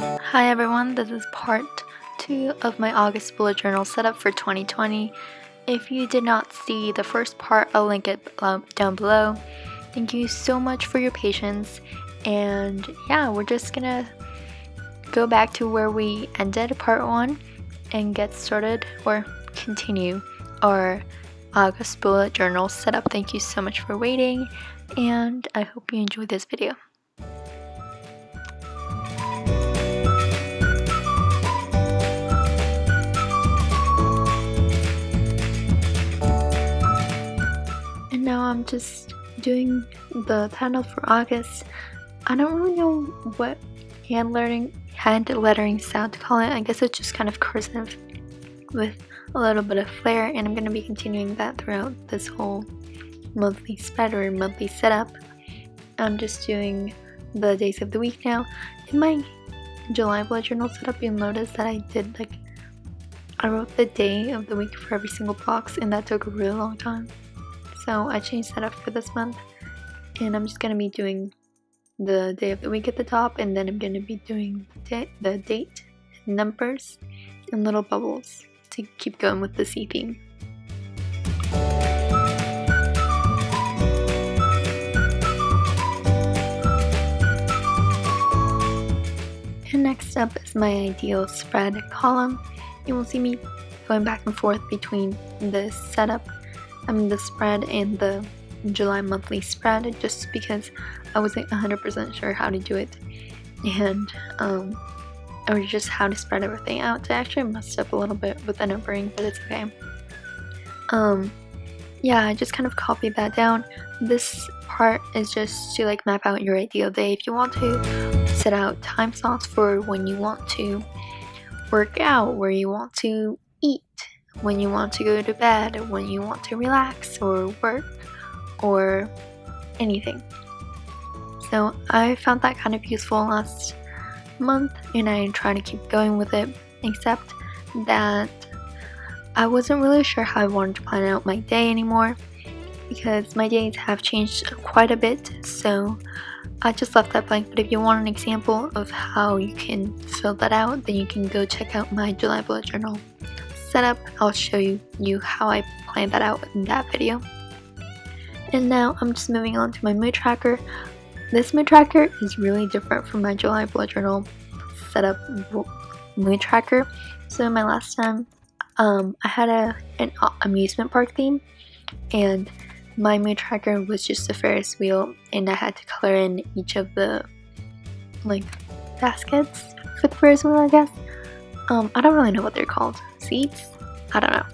Hi everyone, this is part 2 of my August bullet journal setup for 2020. If you did not see the first part, I'll link it down below. Thank you so much for your patience, and yeah, we're just gonna go back to where we ended part 1 and get started or continue our August bullet journal setup. Thank you so much for waiting, and I hope you enjoyed this video. And now I'm just doing the title for August. I don't really know what hand lettering sound to call it. I guess it's just kind of cursive with a little bit of flair, and I'm going to be continuing that throughout this whole monthly spread or monthly setup. I'm just doing the days of the week now. In my July bullet journal setup, you'll notice that I wrote the day of the week for every single box, and that took a really long time. So I changed that up for this month, and I'm just going to be doing the day of the week at the top, and then I'm going to be doing the date, numbers, and little bubbles to keep going with the sea theme. And next up is my ideal spread column. You will see me going back and forth between the spread and the July monthly spread, just because I wasn't 100% sure how to do it, and or just how to spread everything out. So I actually messed up a little bit with the numbering, but it's okay. Yeah, I just kind of copied that down. This part is just to like map out your ideal day. If you want to set out time slots for when you want to work out, where you want to eat, when you want to go to bed, when you want to relax or work or anything. So I found that kind of useful last month, and I try to keep going with it, except that I wasn't really sure how I wanted to plan out my day anymore, because my days have changed quite a bit, so I just left that blank. But if you want an example of how you can fill that out, then you can go check out my July bullet journal setup. I'll show you how I planned that out in that video. And now I'm just moving on to my mood tracker. This mood tracker is really different from my July bullet journal setup mood tracker. So my last time, I had an amusement park theme, and my mood tracker was just a Ferris wheel, and I had to color in each of the like baskets for the Ferris wheel, I guess. I don't really know what they're called. Seats? I don't know.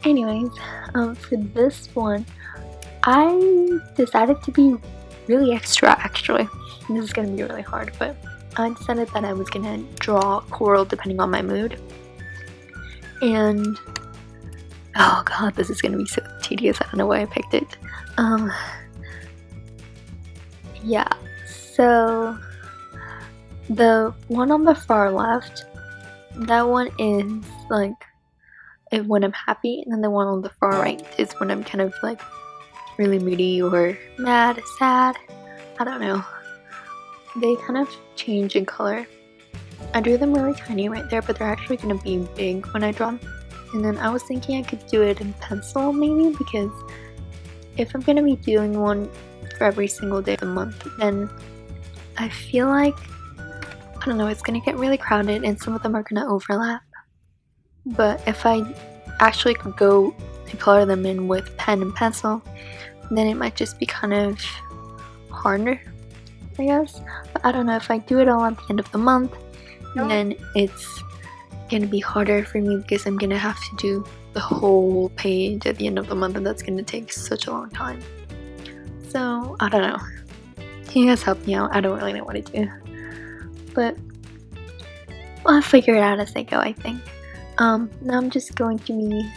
Anyways, for this one, I decided to be really extra, actually. This is gonna be really hard, but I decided that I was gonna draw coral depending on my mood. And oh god, this is gonna be so tedious. I don't know why I picked it. Yeah, so the one on the far left, that one is like when I'm happy, and then the one on the far right is when I'm kind of like really moody or mad, sad. I don't know. They kind of change in color. I drew them really tiny right there, but they're actually gonna be big when I draw them. And then I was thinking I could do it in pencil maybe, because if I'm gonna be doing one for every single day of the month, then I feel like, I don't know, it's gonna get really crowded and some of them are gonna overlap. But if I actually could go and color them in with pen and pencil, then it might just be kind of harder, I guess. But I don't know, if I do it all at the end of the month, then it's gonna be harder for me, because I'm gonna have to do the whole page at the end of the month, and that's gonna take such a long time. So I don't know. Can you guys help me out? I don't really know what to do, but I'll figure it out as I go, I think. Now I'm just going to be,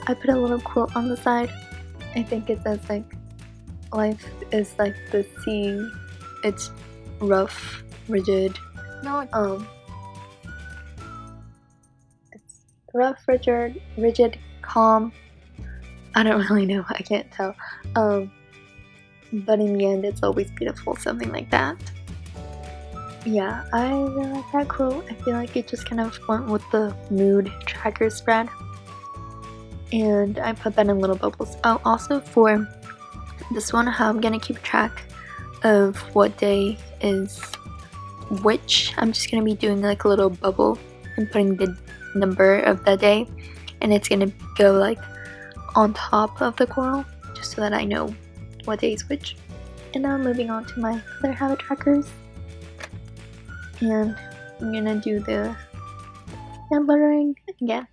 I put a little quote on the side. I think it says like, life is like the sea, it's rough, rigid. No, it's rough, rigid, calm. I don't really know, I can't tell. But in the end, it's always beautiful, something like that. Yeah, I really like that quote. I feel like it just kind of went with the mood tracker spread. And I put that in little bubbles. Oh, also for this one, how I'm gonna keep track of what day is which, I'm just gonna be doing like a little bubble and putting the number of the day, and it's gonna go like on top of the coral, just so that I know what day is which. And now moving on to my other habit trackers, and I'm gonna do the hand lettering again.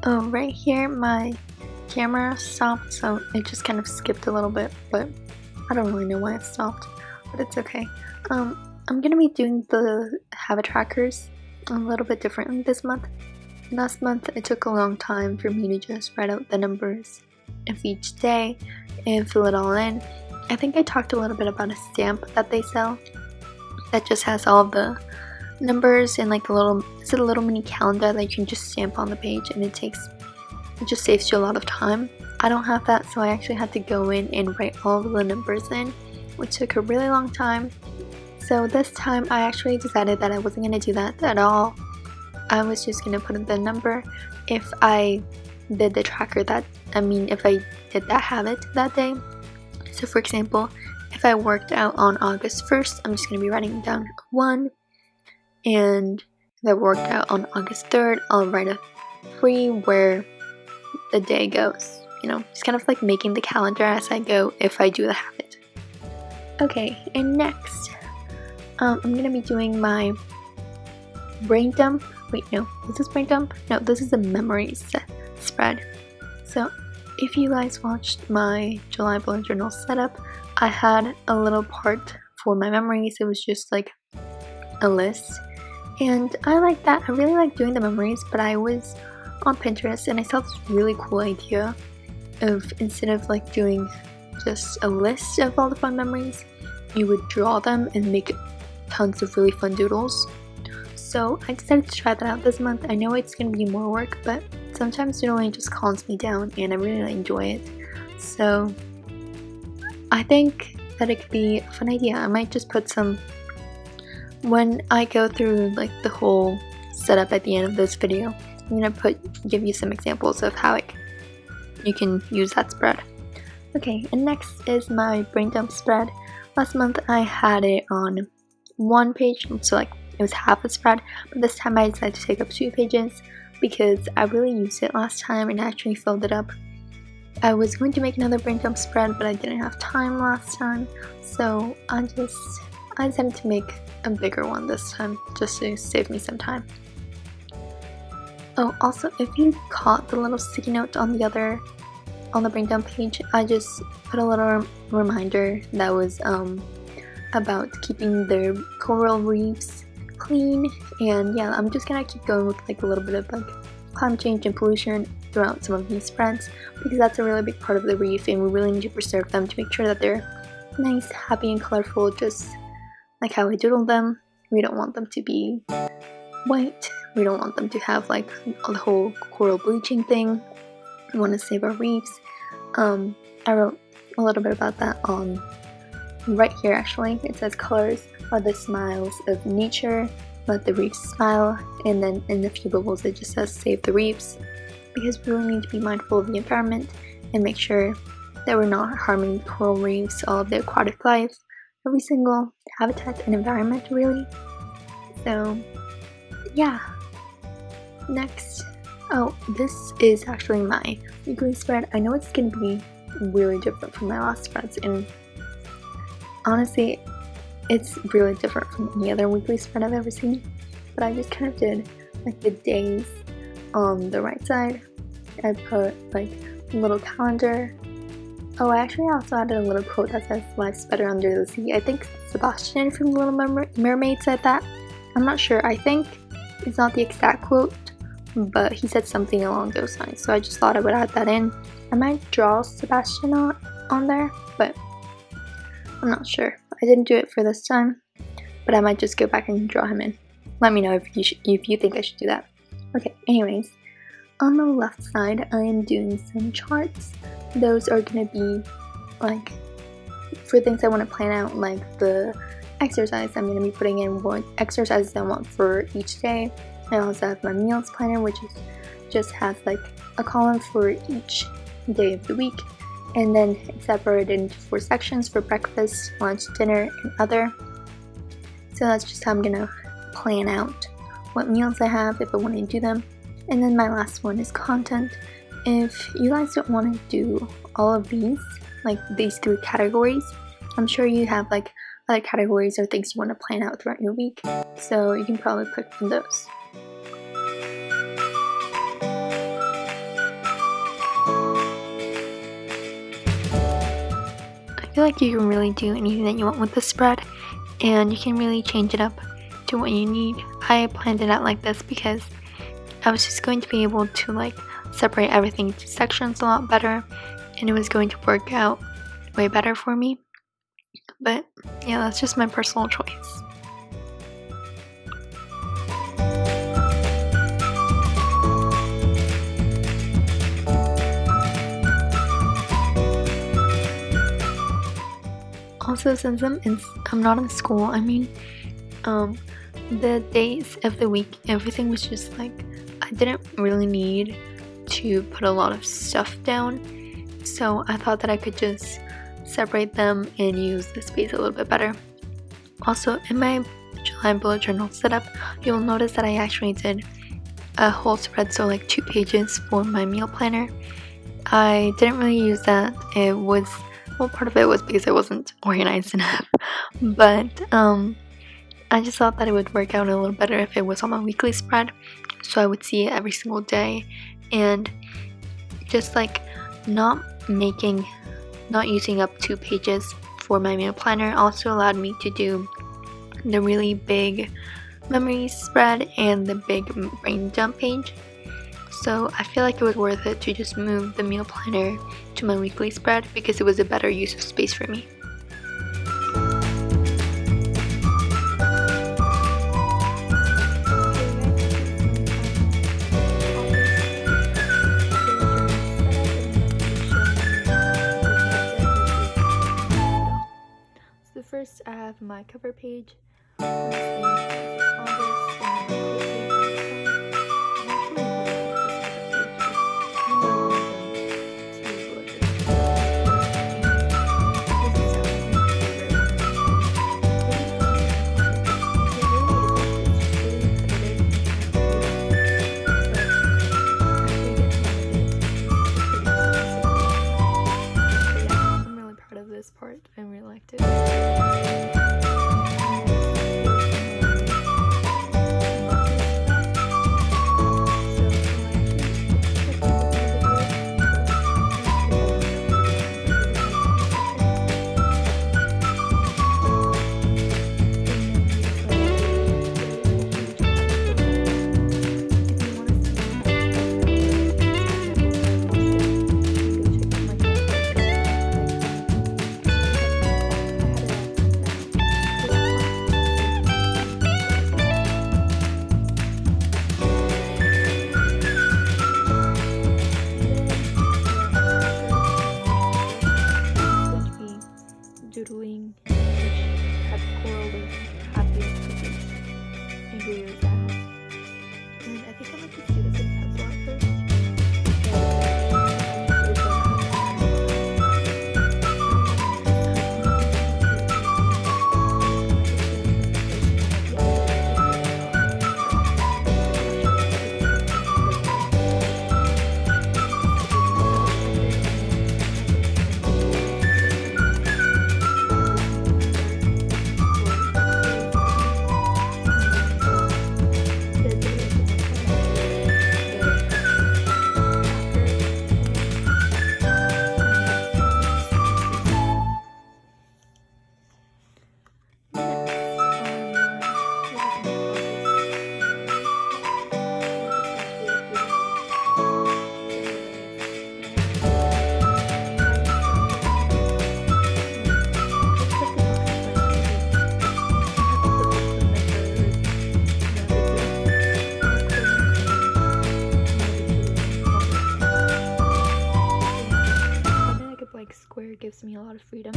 Oh, right here my camera stopped, so it just kind of skipped a little bit, but I don't really know why it stopped, but it's okay. I'm gonna be doing the habit trackers a little bit differently this month. Last month it took a long time for me to just write out the numbers of each day and fill it all in. I think I talked a little bit about a stamp that they sell that just has all the numbers and like a little mini calendar that you can just stamp on the page, and it just saves you a lot of time. I don't have that, so I actually had to go in and write all of the numbers in, which took a really long time. So this time I actually decided that I wasn't going to do that at all. I was just going to put in the number if I did the tracker if I did that habit that day. So for example, if I worked out on August 1st, I'm just going to be writing down 1. And if I worked out on August 3rd, I'll write a 3 where the day goes. You know, just kind of like making the calendar as I go if I do the habit. Okay, and next, I'm gonna be doing my brain dump. Wait, no, is this brain dump? No, this is a memories spread. So, if you guys watched my July bullet journal setup, I had a little part for my memories. It was just like a list, and I like that. I really like doing the memories, but I was on Pinterest and I saw this really cool idea of, instead of like doing just a list of all the fun memories, you would draw them and make tons of really fun doodles. So I decided to try that out this month. I know it's gonna be more work, but sometimes doodling just calms me down and I really enjoy it. So I think that it could be a fun idea. I might just put some, when I go through like the whole setup at the end of this video, I'm gonna give you some examples of how you can use that spread. Okay, and next is my brain dump spread. Last month I had it on one page, so like it was half a spread, but this time I decided to take up 2 pages because I really used it last time and actually filled it up. I was going to make another brain dump spread, but I didn't have time last time, so I decided to make a bigger one this time just to save me some time. Oh, also, if you caught the little sticky note on the brain dump page, I just put a little reminder that was about keeping the coral reefs clean, and yeah, I'm just gonna keep going with like a little bit of like climate change and pollution throughout some of these spreads, because that's a really big part of the reef and we really need to preserve them to make sure that they're nice, happy, and colorful, just like how I doodled them. We don't want them to be white, we don't want them to have like the whole coral bleaching thing. We want to save our reefs. I wrote a little bit about that on right here actually. It says colors are the smiles of nature, let the reefs smile, and then in a few bubbles it just says save the reefs, because we really need to be mindful of the environment and make sure that we're not harming the coral reefs, all of the aquatic life every single habitat and environment really. So yeah, next, oh, this is actually my weekly spread. I know it's gonna be really different from my last spreads, and honestly it's really different from any other weekly spread I've ever seen, but I just kind of did like the days on the right side. I put like a little calendar. Oh, I actually also added a little quote that says "Life's better under the sea." I think Sebastian from The Little Mermaid said that. I'm not sure. I think it's not the exact quote, but he said something along those lines. So I just thought I would add that in. I might draw Sebastian on there, but I'm not sure. I didn't do it for this time, but I might just go back and draw him in. Let me know if you think I should do that. Okay, anyways, on the left side I am doing some charts. Those are gonna be like for things I want to plan out, like the exercise. I'm gonna be putting in what exercises I want for each day. I also have my meals planner, which just has like a column for each day of the week, and then it's separated into 4 sections for breakfast, lunch, dinner, and other. So that's just how I'm gonna plan out what meals I have if I want to do them. And then my last one is content. If you guys don't want to do all of these, like these 3 categories, I'm sure you have like other categories or things you want to plan out throughout your week, so you can probably click from those. I feel like you can really do anything that you want with the spread, and you can really change it up to what you need. I planned it out like this because I was just going to be able to like separate everything into sections a lot better, and it was going to work out way better for me. But yeah, that's just my personal choice. Also, since I'm not in school, I mean, the days of the week, everything was just like, I didn't really need to put a lot of stuff down, so I thought that I could just separate them and use the space a little bit better. Also, in my July bullet journal setup, you'll notice that I actually did a whole spread, so like 2 pages for my meal planner. I didn't really use that. It was, well, part of it was because I wasn't organized enough, but I just thought that it would work out a little better if it was on my weekly spread, so I would see it every single day, and just like not using up 2 pages for my meal planner also allowed me to do the really big memories spread and the big brain dump page. So I feel like it was worth it to just move the meal planner to my weekly spread because it was a better use of space for me. So first I have my cover page. This part, I really liked it. Doodling, which had coral with happiest cookies and greener grass. And I think I might just do this in pencil at first. freedom.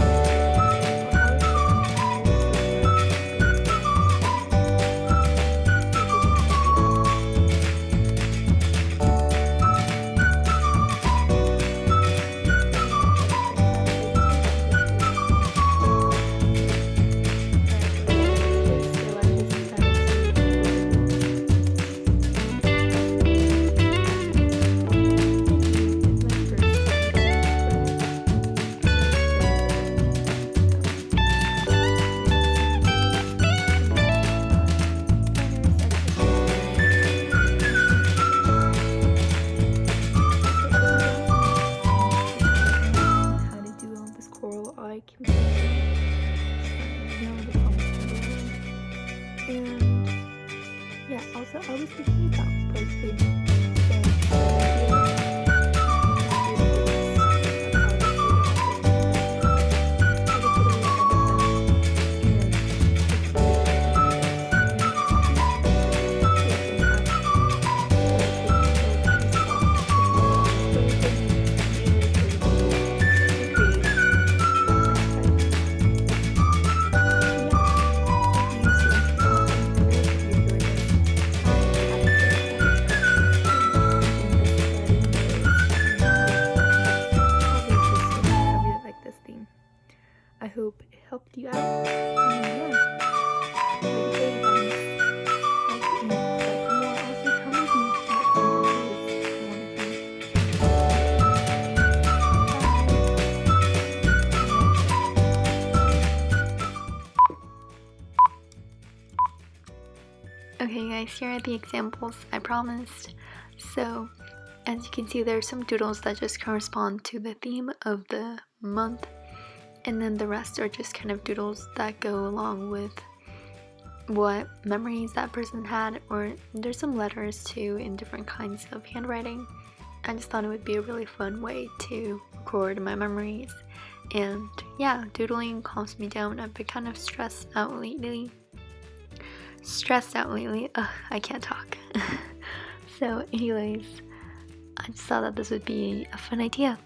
And yeah, also I was thinking about posting I hope it helped you out. And okay guys, here are the examples I promised. So as you can see, there are some doodles that just correspond to the theme of the month, and then the rest are just kind of doodles that go along with what memories that person had, or there's some letters too in different kinds of handwriting. I just thought it would be a really fun way to record my memories. And yeah, doodling calms me down. I've been kind of stressed out lately. Ugh, I can't talk. So anyways, I just thought that this would be a fun idea.